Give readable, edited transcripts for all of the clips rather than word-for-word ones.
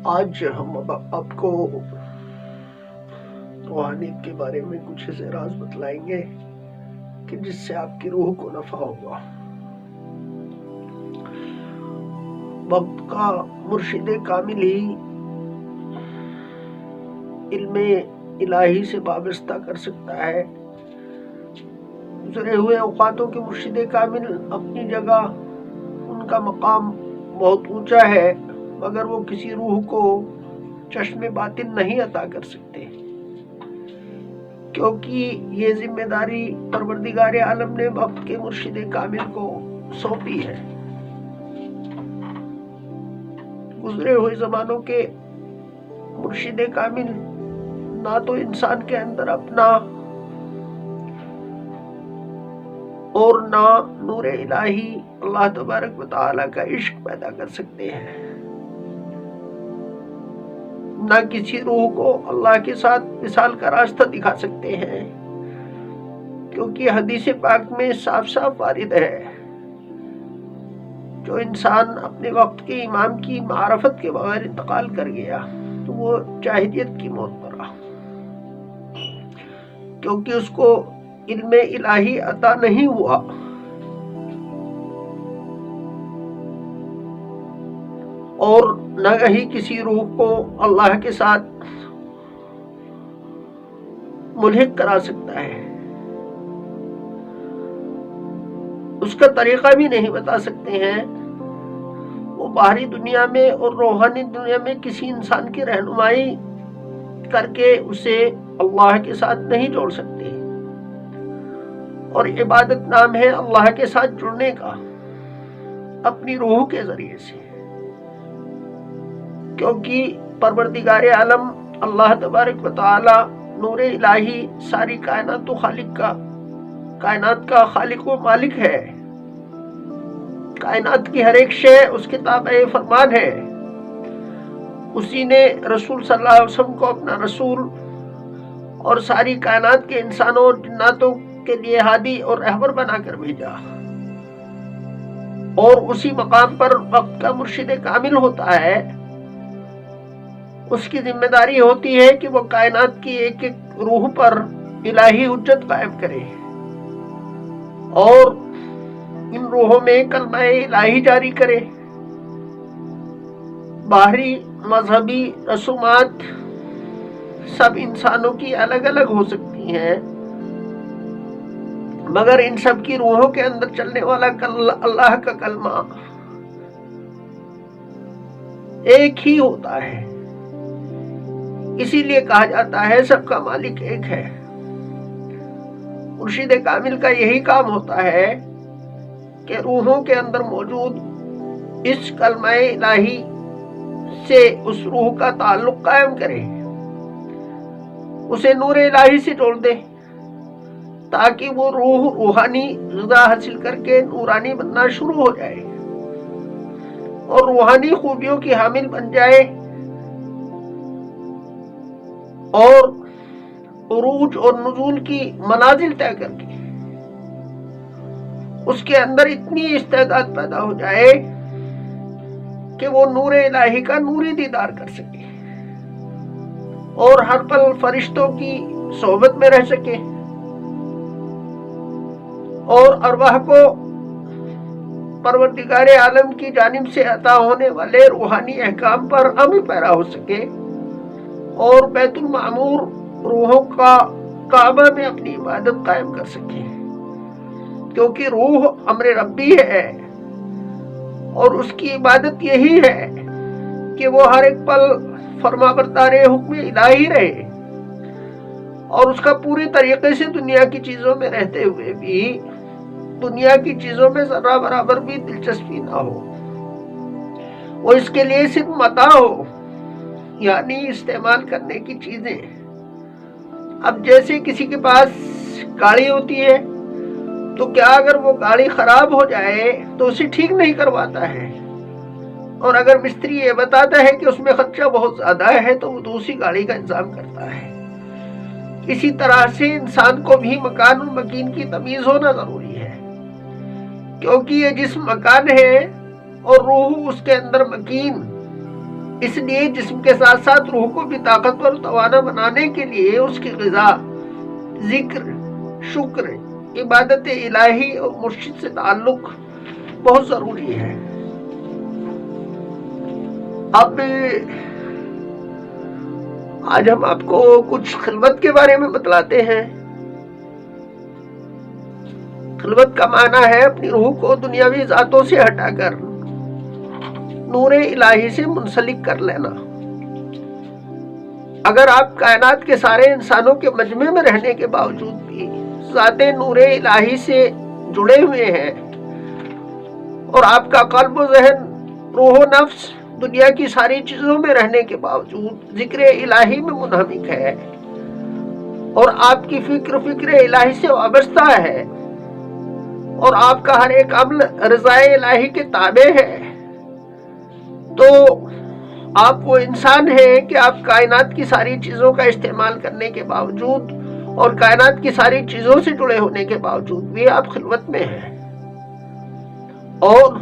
آج ہم آپ کو روحانیت کے بارے میں کچھ ایسے راز بتلائیں گے کہ جس سے آپ کی روح کو نفع ہوگا۔ وقت کا مرشد کامل ہی علم الہی سے وابستہ کر سکتا ہے۔ گزرے ہوئے اوقاتوں کے مرشد کامل اپنی جگہ ان کا مقام بہت اونچا ہے، مگر وہ کسی روح کو چشم باطن نہیں عطا کر سکتے، کیونکہ یہ ذمہ داری پروردگار عالم نے وقت کے مرشد کامل کو سونپی ہے۔ گزرے ہوئے زمانوں کے مرشد کامل نہ تو انسان کے اندر اپنا اور نہ نور الہی اللہ تبارک و تعالی کا عشق پیدا کر سکتے ہیں، نہ کسی روح کو اللہ کے ساتھ وصال کا راستہ دکھا سکتے ہیں، کیونکہ حدیث پاک میں صاف صاف وارد ہے، جو انسان اپنے وقت کے امام کی معرفت کے بغیر انتقال کر گیا تو وہ جاہلیت کی موت مرا، کیونکہ اس کو علم الہی عطا نہیں ہوا۔ اور نہ ہی کسی روح کو اللہ کے ساتھ ملحق کرا سکتا ہے، اس کا طریقہ بھی نہیں بتا سکتے ہیں۔ وہ باہری دنیا میں اور روحانی دنیا میں کسی انسان کی رہنمائی کر کے اسے اللہ کے ساتھ نہیں جوڑ سکتے، اور عبادت نام ہے اللہ کے ساتھ جڑنے کا اپنی روح کے ذریعے سے، کیونکہ پروردگار عالم اللہ تبارک و تعالی نور الہی ساری کائنات کا خالق و مالک ہے۔ کائنات کی ہر ایک شے اس کے تابع فرمان ہے۔ اسی نے رسول صلی اللہ علیہ وسلم کو اپنا رسول اور ساری کائنات کے انسانوں اور جناتوں کے لیے ہادی اور رہبر بنا کر بھیجا، اور اسی مقام پر وقت کا مرشد کامل ہوتا ہے۔ اس کی ذمہ داری ہوتی ہے کہ وہ کائنات کی ایک ایک روح پر الہی حجت قائم کرے اور ان روحوں میں کلمہ الہی جاری کرے۔ باہری مذہبی رسومات سب انسانوں کی الگ الگ ہو سکتی ہیں، مگر ان سب کی روحوں کے اندر چلنے والا اللہ کا کلمہ ایک ہی ہوتا ہے۔ اسی لیے کہا جاتا ہے سب کا مالک ایک ہے۔ مرشد کامل کا یہی کام ہوتا ہے کہ روحوں کے اندر موجود اس کلمہ الہی سے اس روح کا تعلق قائم کرے، اسے نور الہی سے جوڑ دے، تاکہ وہ روح روحانی غذا حاصل کر کے نورانی بننا شروع ہو جائے اور روحانی خوبیوں کی حامل بن جائے، اور عروج اور نزول کی منازل طے کر کے اس کے اندر اتنی استعداد پیدا ہو جائے کہ وہ نور الہی کا نوری دیدار کر سکے اور ہر پل فرشتوں کی صحبت میں رہ سکے، اور ارواح کو پروردگار عالم کی جانب سے عطا ہونے والے روحانی احکام پر عمل پیرا ہو سکے، اور بیت المعمور روحوں کا کعبہ میں اپنی عبادت قائم کر سکے، کیونکہ روح امر ربی ہے اور اس کی عبادت یہی ہے کہ وہ ہر ایک پل فرما بردار حکم الہی رہے، اور اس کا پوری طریقے سے دنیا کی چیزوں میں رہتے ہوئے بھی دنیا کی چیزوں میں ذرہ برابر بھی دلچسپی نہ ہو، وہ اس کے لیے صرف متاع ہو، یعنی استعمال کرنے کی چیزیں۔ اب جیسے کسی کے پاس گاڑی ہوتی ہے تو کیا اگر وہ گاڑی خراب ہو جائے تو اسے ٹھیک نہیں کرواتا ہے، اور اگر مستری یہ بتاتا ہے کہ اس میں خرچہ بہت زیادہ ہے تو وہ دوسری گاڑی کا انتظام کرتا ہے۔ اسی طرح سے انسان کو بھی مکان اور مکین کی تمیز ہونا ضروری ہے، کیونکہ یہ جسم مکان ہے اور روح اس کے اندر مکین اس لیے جسم کے ساتھ ساتھ روح کو بھی طاقتور توانا بنانے کے لیے اس کی غذا، ذکر، شکر، عبادت الہی اور مرشد سے تعلق بہت ضروری ہے۔ اب آج ہم آپ کو کچھ خلوت کے بارے میں بتلاتے ہیں۔ خلوت کا معنی ہے اپنی روح کو دنیاوی ذاتوں سے ہٹا کر نور الہی سے منسلک کر لینا۔ اگر آپ کائنات کے سارے انسانوں کے مجمع میں رہنے کے باوجود بھی ذات نور الہی سے جڑے ہوئے ہیں اور آپ کا قلب و ذہن، روح و نفس دنیا کی ساری چیزوں میں رہنے کے باوجود ذکر الہی میں منہمک ہے اور آپ کی فکر الہی سے وابستہ ہے اور آپ کا ہر ایک عمل رضا الہی کے تابع ہے، تو آپ وہ انسان ہیں کہ آپ کائنات کی ساری چیزوں کا استعمال کرنے کے باوجود اور کائنات کی ساری چیزوں سے جڑے ہونے کے باوجود بھی آپ خلوت میں ہیں۔ اور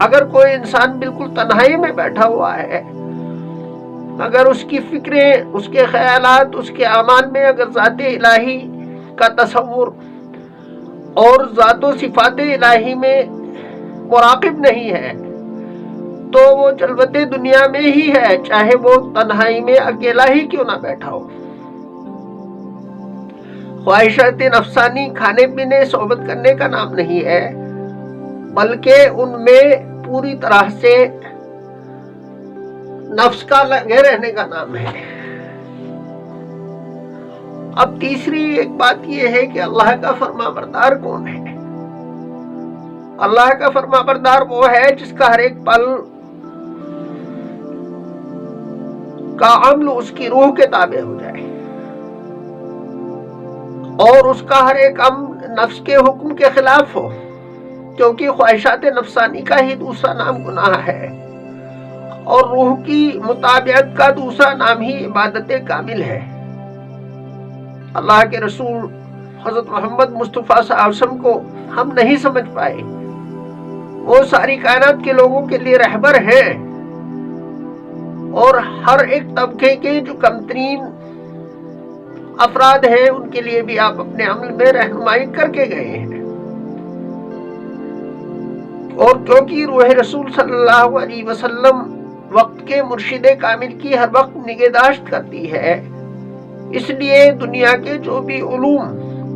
اگر کوئی انسان بالکل تنہائی میں بیٹھا ہوا ہے، اگر اس کی فکریں، اس کے خیالات، اس کے اعمال میں اگر ذات الہی کا تصور اور ذات و صفات الہی میں مراقب نہیں ہے، تو وہ جلوت دنیا میں ہی ہے، چاہے وہ تنہائی میں اکیلا ہی کیوں نہ بیٹھا ہو۔ خواہشات نفسانی کھانے پینے، صحبت کرنے کا نام نہیں ہے، بلکہ ان میں پوری طرح سے نفس کا لگے رہنے کا نام ہے۔ اب تیسری ایک بات یہ ہے کہ اللہ کا فرما بردار کون ہے؟ اللہ کا فرما بردار وہ ہے جس کا ہر ایک پل کا عمل اس کی روح کے تابع ہو جائے اور اس کا ہر ایک عمل نفس کے حکم کے خلاف ہو، کیونکہ خواہشات نفسانی کا ہی دوسرا نام گناہ ہے اور روح کی مطابعت کا دوسرا نام ہی عبادت کامل ہے۔ اللہ کے رسول حضرت محمد مصطفیٰ صلی اللہ علیہ وسلم کو ہم نہیں سمجھ پائے، وہ ساری کائنات کے لوگوں کے لیے رہبر ہیں اور ہر ایک طبقے کے جو کم ترین افراد ہیں ان کے لیے بھی آپ اپنے عمل میں رہنمائی کر کے گئے ہیں۔ اور کیونکہ روح رسول صلی اللہ علیہ وسلم وقت کے مرشد کامل کی ہر وقت نگہداشت کرتی ہے، اس لیے دنیا کے جو بھی علوم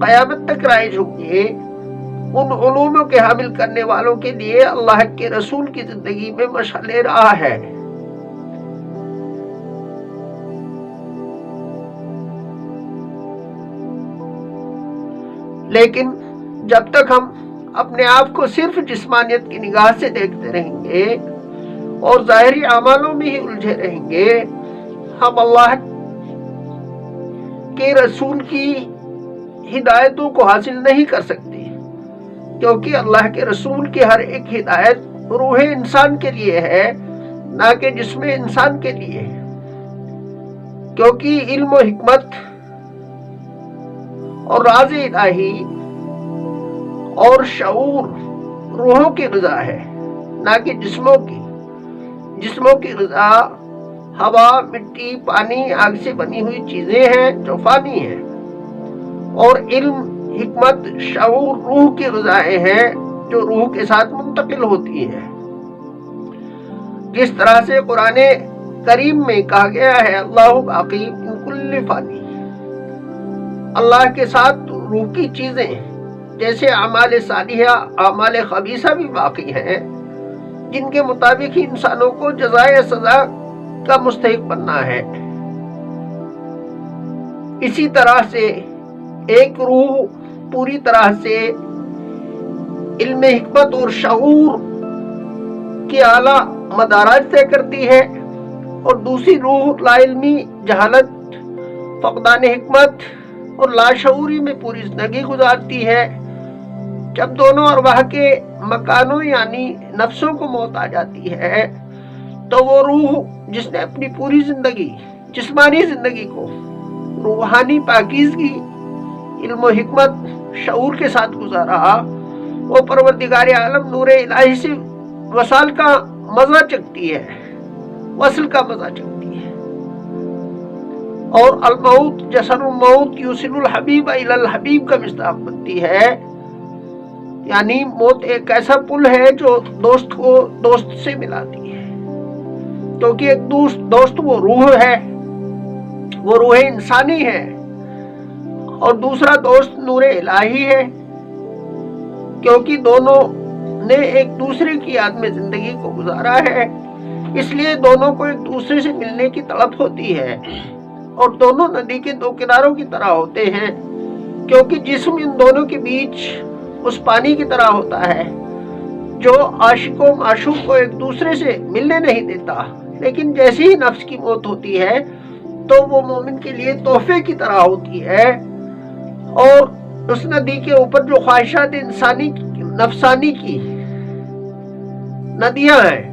قیامت تک رائج ہوں گے، ان علوموں کے حامل کرنے والوں کے لیے اللہ کے رسول کی زندگی میں مشعل راہ ہے۔ لیکن جب تک ہم اپنے آپ کو صرف جسمانیت کی نگاہ سے دیکھتے رہیں گے اور ظاہری اعمالوں میں ہی الجھے رہیں گے، ہم اللہ کے رسول کی ہدایتوں کو حاصل نہیں کر سکتے، کیونکہ اللہ کے رسول کی ہر ایک ہدایت روح انسان کے لیے ہے، نہ کہ جسم انسان کے لیے، کیونکہ علم و حکمت اور راز الہی اور شعور روحوں کی غذا ہے، نہ کہ جسموں کی۔ جسموں کی غذا ہوا، مٹی، پانی، آگ سے بنی ہوئی چیزیں ہیں جو فانی ہیں، اور علم، حکمت، شعور روح کی غذائیں ہیں جو روح کے ساتھ منتقل ہوتی ہیں۔ جس طرح سے قرآن کریم میں کہا گیا ہے اللہ باقی من کل فانی، اللہ کے ساتھ روح کی چیزیں جیسے اعمال صالحہ، اعمال خبیثہ بھی باقی ہیں، جن کے مطابق ہی انسانوں کو جزائے سزا کا مستحق بننا ہے۔ اسی طرح سے ایک روح پوری طرح سے علم، حکمت اور شعور کی اعلیٰ مدارج طے کرتی ہے اور دوسری روح لا علمی، جہالت، فقدان حکمت اور لاشعوری میں پوری زندگی گزارتی ہے۔ جب دونوں ارواح کے مکانوں یعنی نفسوں کو موت آ جاتی ہے تو وہ روح جس نے اپنی پوری زندگی، جسمانی زندگی کو روحانی پاکیزگی، علم و حکمت، شعور کے ساتھ گزارا، وہ پروردگار عالم نور الہی سے وصال کا مزہ چکتی ہے وصل کا مزہ چکھتی ہے۔ اور الموت جسر الموت یوصل الحبیب الی الحبیب کا مصداق بنتی ہے، یعنی موت ایک ایسا پل ہے جو دوست کو دوست سے ملاتی ہے، کیونکہ ایک دوست وہ روح ہے، وہ روح انسانی ہے، اور دوسرا دوست نور الہی ہے، کیونکہ دونوں نے ایک دوسرے کی یاد میں زندگی کو گزارا ہے، اس لیے دونوں کو ایک دوسرے سے ملنے کی تڑپ ہوتی ہے، اور دونوں ندی کے دو کناروں کی طرح ہوتے ہیں، کیونکہ جسم ان دونوں کے بیچ اس پانی کی طرح ہوتا ہے جو عاشق و معشوق کو ایک دوسرے سے ملنے نہیں دیتا، لیکن جیسے ہی نفس کی موت ہوتی ہے تو وہ مومن کے لیے تحفے کی طرح ہوتی ہے، اور اس ندی کے اوپر جو خواہشات نفسانی کی ندیاں ہیں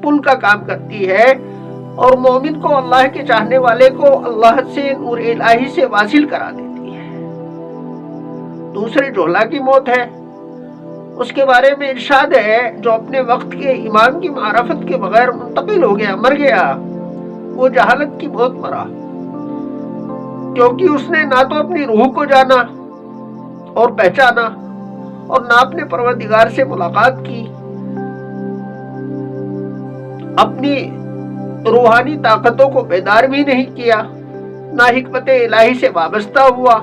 پل کا کام کرتی ہے، اور مومن کو اللہ کے چاہنے والے کو اللہ سے نور الہی سے واصل کرا دیتی ہے۔ دوسری جوہلا کی موت ہے، اس کے بارے میں ارشاد ہے، جو اپنے وقت کے امام کی معرفت کے بغیر منتقل ہو گیا، مر گیا، وہ جہالت کی موت مرا، کیونکہ اس نے نہ تو اپنی روح کو جانا اور پہچانا، اور نہ اپنے پروردگار سے ملاقات کی، اپنی روحانی طاقتوں کو بیدار بھی نہیں کیا، نہ حکمت الہی سے وابستہ ہوا،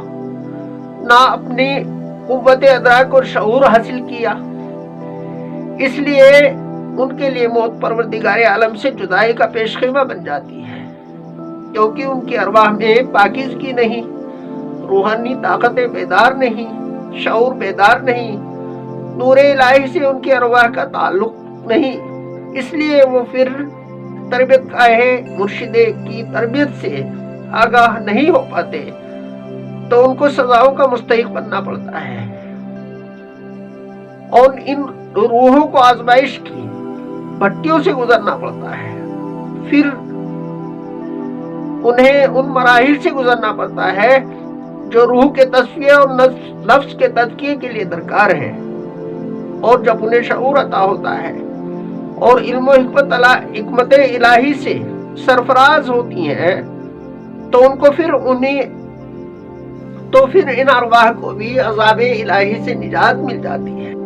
نہ اپنی قوت ادراک اور شعور حاصل کیا، اس لیے ان کے لیے موت پروردگار عالم سے جدائی کا پیش خیمہ بن جاتی ہے، کیونکہ ان کی ارواح میں پاکیزگی نہیں، روحانی طاقتیں بیدار نہیں، شعور بیدار نہیں، نور الہی سے ان کی ارواح کا تعلق نہیں، اس لیے وہ پھر تربیت گاہ مرشد کی تربیت سے آگاہ نہیں ہو پاتے، تو ان کو سزاؤں کا مستحق بننا پڑتا ہے، اور ان روحوں کو آزمائش کی بھٹیوں سے گزرنا پڑتا ہے، پھر انہیں ان مراحل سے گزرنا پڑتا ہے جو روح کے تصفیہ اور نفس کے تزکیے کے لیے درکار ہے، اور جب انہیں شعور عطا ہوتا ہے اور علم و حکمت الہی سے سرفراز ہوتی ہیں، تو پھر ان ارواح کو بھی عذاب الہی سے نجات مل جاتی ہے۔